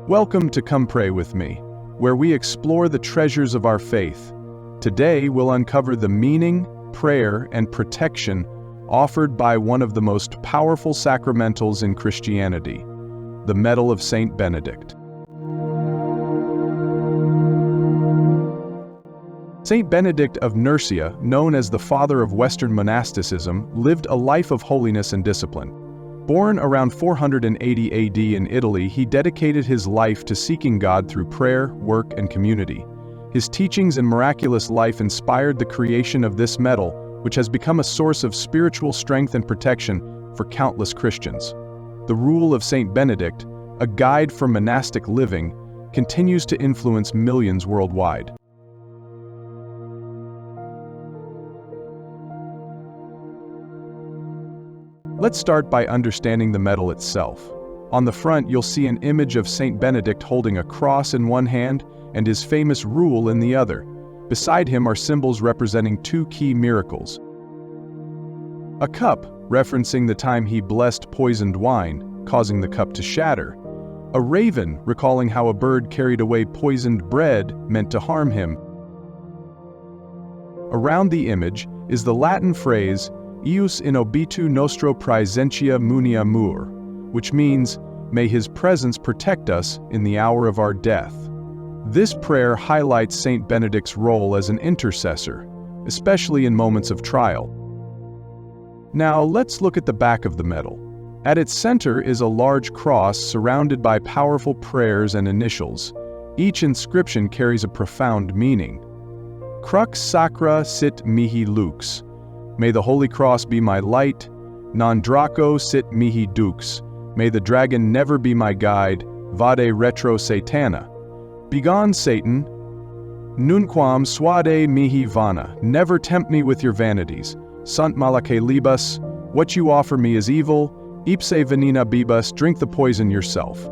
Welcome to Come Pray With Me, where we explore the treasures of our faith. Today we'll uncover the meaning, prayer, and protection offered by one of the most powerful sacramentals in Christianity, the Medal of Saint Benedict. Saint Benedict of Nursia, known as the father of Western monasticism, lived a life of holiness and discipline. Born around 480 AD in Italy, he dedicated his life to seeking God through prayer, work, and community. His teachings and miraculous life inspired the creation of this medal, which has become a source of spiritual strength and protection for countless Christians. The Rule of Saint Benedict, a guide for monastic living, continues to influence millions worldwide. Let's start by understanding the medal itself. On the front, you'll see an image of Saint Benedict holding a cross in one hand and his famous rule in the other. Beside him are symbols representing two key miracles. A cup, referencing the time he blessed poisoned wine, causing the cup to shatter. A raven, recalling how a bird carried away poisoned bread meant to harm him. Around the image is the Latin phrase, Eius in obitu nostro praesentia munia mur, which means, may his presence protect us in the hour of our death. This prayer highlights Saint Benedict's role as an intercessor, especially in moments of trial. Now let's look at the back of the medal. At its center is a large cross surrounded by powerful prayers and initials. Each inscription carries a profound meaning. Crux sacra sit mihi lux. May the Holy Cross be my light. Non draco sit mihi dux. May the dragon never be my guide. Vade retro satana. Begone, Satan. Nunquam suade mihi vana. Never tempt me with your vanities. Sant malache libus. What you offer me is evil. Ipse venena bibus. Drink the poison yourself.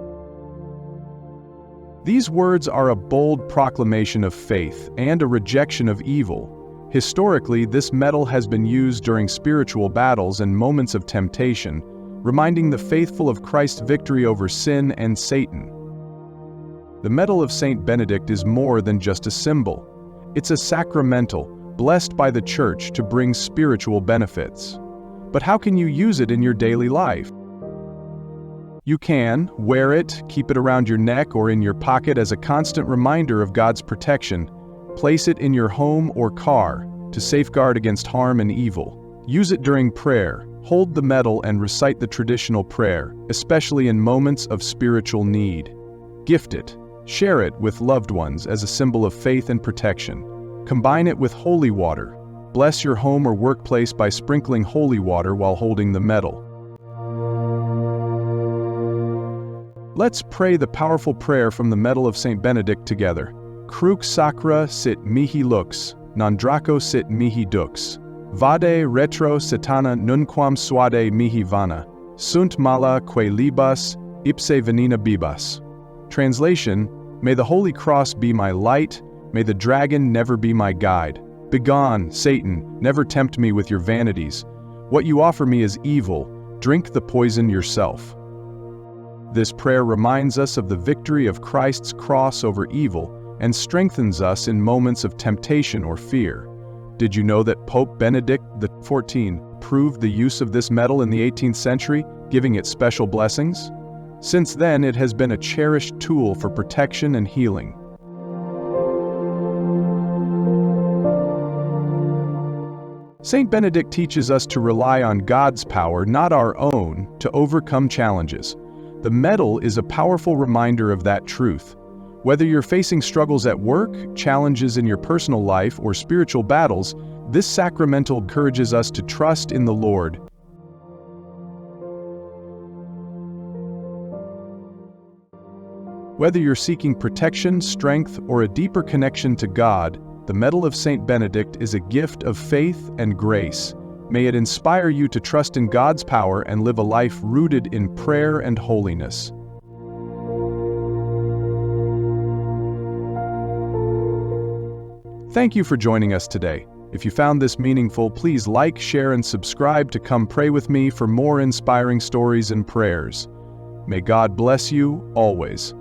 These words are a bold proclamation of faith and a rejection of evil. Historically, this medal has been used during spiritual battles and moments of temptation, reminding the faithful of Christ's victory over sin and Satan. The Medal of Saint Benedict is more than just a symbol. It's a sacramental, blessed by the Church to bring spiritual benefits. But how can you use it in your daily life? You can wear it, keep it around your neck or in your pocket as a constant reminder of God's protection. Place it in your home or car to safeguard against harm and evil. Use it during prayer. Hold the medal and recite the traditional prayer, especially in moments of spiritual need. Gift it. Share it with loved ones as a symbol of faith and protection. Combine it with holy water. Bless your home or workplace by sprinkling holy water while holding the medal. Let's pray the powerful prayer from the Medal of Saint Benedict together. Crux sacra sit mihi lux, non draco sit mihi dux. Vade retro satana nunquam suade mihi vana. Sunt mala que libus, ipse venena bibus. Translation: May the Holy Cross be my light, may the dragon never be my guide. Begone, Satan, never tempt me with your vanities. What you offer me is evil, drink the poison yourself. This prayer reminds us of the victory of Christ's cross over evil and strengthens us in moments of temptation or fear. Did you know that Pope Benedict XIV approved the use of this medal in the 18th century, giving it special blessings? Since then, it has been a cherished tool for protection and healing. Saint Benedict teaches us to rely on God's power, not our own, to overcome challenges. The medal is a powerful reminder of that truth. Whether you're facing struggles at work, challenges in your personal life, or spiritual battles, this sacramental encourages us to trust in the Lord. Whether you're seeking protection, strength, or a deeper connection to God, the Medal of Saint Benedict is a gift of faith and grace. May it inspire you to trust in God's power and live a life rooted in prayer and holiness. Thank you for joining us today. If you found this meaningful, please like, share, and subscribe to Come Pray With Me for more inspiring stories and prayers. May God bless you always.